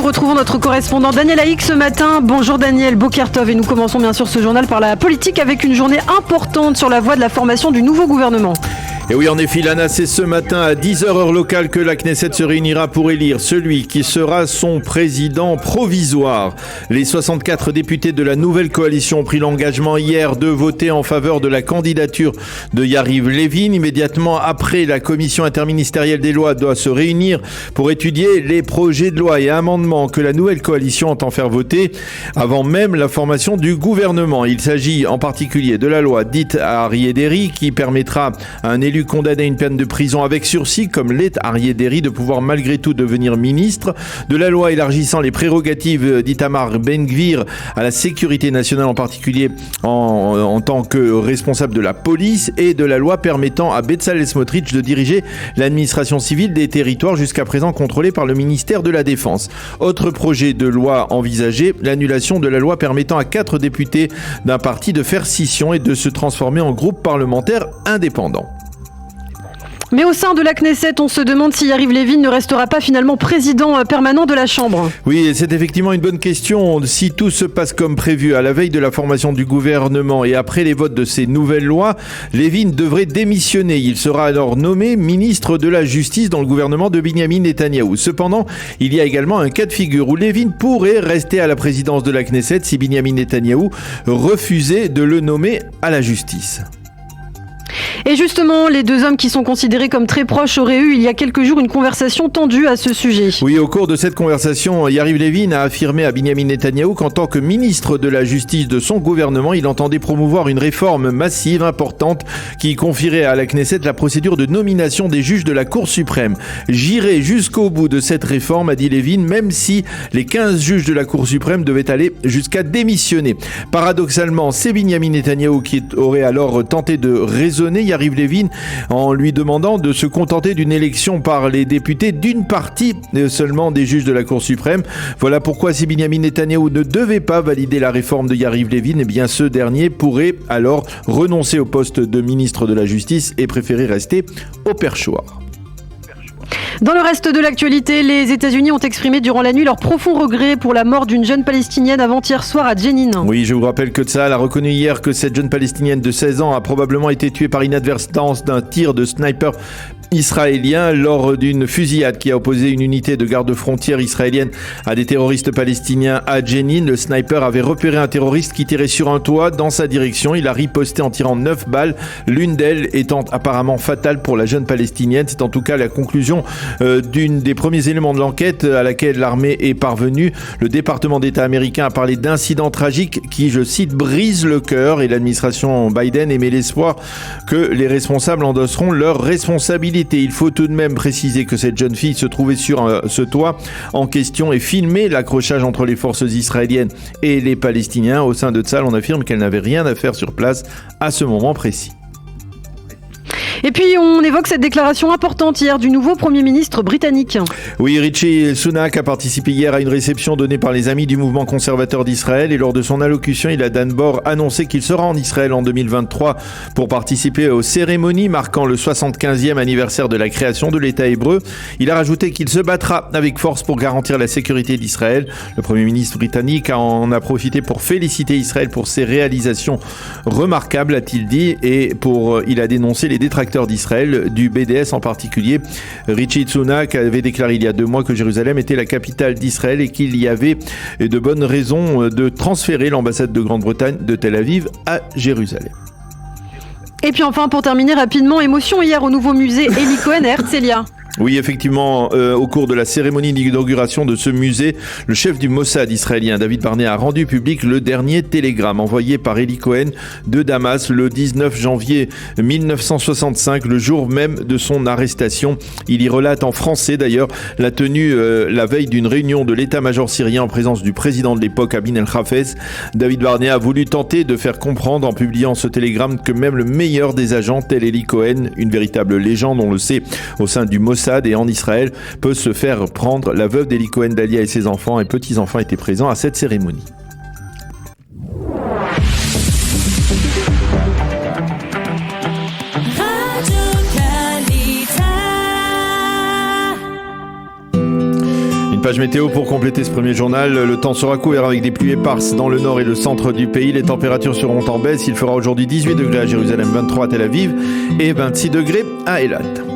retrouvons notre correspondant Daniel Haïk ce matin. Bonjour Daniel, Bokertov. Et nous commençons bien sûr ce journal par la politique avec une journée importante sur la voie de la formation du nouveau gouvernement. Et oui, en effet, Lana, c'est ce matin à 10h heure locale que la Knesset se réunira pour élire celui qui sera son président provisoire. Les 64 députés de la nouvelle coalition ont pris l'engagement hier de voter en faveur de la candidature de Yariv Levin. Immédiatement après, la commission interministérielle des lois doit se réunir pour étudier les projets de loi et amendements que la nouvelle coalition entend faire voter avant même la formation du gouvernement. Il s'agit en particulier de la loi dite Aryeh Deri qui permettra à un élu condamné à une peine de prison avec sursis, comme l'est Aryeh Deri, de pouvoir malgré tout devenir ministre, de la loi élargissant les prérogatives d'Itamar Ben-Gvir à la sécurité nationale, en particulier en tant que responsable de la police, et de la loi permettant à Bezalel Smotrich de diriger l'administration civile des territoires jusqu'à présent contrôlée par le ministère de la Défense. Autre projet de loi envisagé, l'annulation de la loi permettant à 4 députés d'un parti de faire scission et de se transformer en groupe parlementaire indépendant. Mais au sein de la Knesset, on se demande si Yariv Levin ne restera pas finalement président permanent de la Chambre. Oui, c'est effectivement une bonne question. Si tout se passe comme prévu à la veille de la formation du gouvernement et après les votes de ces nouvelles lois, Levin devrait démissionner. Il sera alors nommé ministre de la Justice dans le gouvernement de Binyamin Netanyahou. Cependant, il y a également un cas de figure où Levin pourrait rester à la présidence de la Knesset si Binyamin Netanyahou refusait de le nommer à la justice. Et justement, les deux hommes qui sont considérés comme très proches auraient eu il y a quelques jours une conversation tendue à ce sujet. Oui, au cours de cette conversation, Yariv Levin a affirmé à Binyamin Netanyahou qu'en tant que ministre de la Justice de son gouvernement, il entendait promouvoir une réforme massive, importante, qui confierait à la Knesset la procédure de nomination des juges de la Cour suprême. J'irai jusqu'au bout de cette réforme, a dit Levin, même si les 15 juges de la Cour suprême devaient aller jusqu'à démissionner. Paradoxalement, c'est Binyamin Netanyahou qui aurait alors tenté de raisonner Yariv Levin en lui demandant de se contenter d'une élection par les députés d'une partie seulement des juges de la Cour suprême. Voilà pourquoi si Binyamin Netanyahou ne devait pas valider la réforme de Yariv Levin, eh bien ce dernier pourrait alors renoncer au poste de ministre de la Justice et préférer rester au perchoir. Dans le reste de l'actualité, les États-Unis ont exprimé durant la nuit leur profond regret pour la mort d'une jeune Palestinienne avant-hier soir à Jenin. Oui, je vous rappelle que Tsahal a reconnu hier que cette jeune Palestinienne de 16 ans a probablement été tuée par inadvertance d'un tir de sniper israélien lors d'une fusillade qui a opposé une unité de garde-frontière israélienne à des terroristes palestiniens à Jenin. Le sniper avait repéré un terroriste qui tirait sur un toit dans sa direction. Il a riposté en tirant 9 balles, l'une d'elles étant apparemment fatale pour la jeune Palestinienne. C'est en tout cas la conclusion d'une des premiers éléments de l'enquête à laquelle l'armée est parvenue. Le département d'État américain a parlé d'incidents tragiques qui, je cite, brisent le cœur, et l'administration Biden émet l'espoir que les responsables endosseront leurs responsabilités. Il faut tout de même préciser que cette jeune fille se trouvait sur ce toit en question et filmait l'accrochage entre les forces israéliennes et les Palestiniens. Au sein de Tsahal, on affirme qu'elle n'avait rien à faire sur place à ce moment précis. Et puis on évoque cette déclaration importante hier du nouveau Premier ministre britannique. Oui, Rishi Sunak a participé hier à une réception donnée par les amis du mouvement conservateur d'Israël, et lors de son allocution, il a d'abord annoncé qu'il sera en Israël en 2023 pour participer aux cérémonies marquant le 75e anniversaire de la création de l'État hébreu. Il a rajouté qu'il se battra avec force pour garantir la sécurité d'Israël. Le Premier ministre britannique en a profité pour féliciter Israël pour ses réalisations remarquables, a-t-il dit, et il a dénoncé les détracteurs d'Israël, du BDS en particulier. Rishi Sunak avait déclaré il y a 2 mois que Jérusalem était la capitale d'Israël et qu'il y avait de bonnes raisons de transférer l'ambassade de Grande-Bretagne de Tel Aviv à Jérusalem. Et puis enfin, pour terminer rapidement, émotion hier au nouveau musée Eli Cohen à Herzliya. Oui, effectivement, au cours de la cérémonie d'inauguration de ce musée, le chef du Mossad israélien, David Barnea, a rendu public le dernier télégramme envoyé par Eli Cohen de Damas le 19 janvier 1965, le jour même de son arrestation. Il y relate en français d'ailleurs la tenue la veille d'une réunion de l'état-major syrien en présence du président de l'époque, Amin El-Hafez. David Barnea a voulu tenter de faire comprendre en publiant ce télégramme que même le meilleur des agents, tel Eli Cohen, une véritable légende, on le sait, au sein du Mossad et en Israël, peut se faire prendre. La veuve d'Eli Cohen, Dalia, et ses enfants et petits-enfants étaient présents à cette cérémonie. page météo pour compléter ce premier journal. Le temps sera couvert avec des pluies éparses dans le nord et le centre du pays. Les températures seront en baisse. Il fera aujourd'hui 18 degrés à Jérusalem, 23 à Tel Aviv et 26 degrés à Eilat.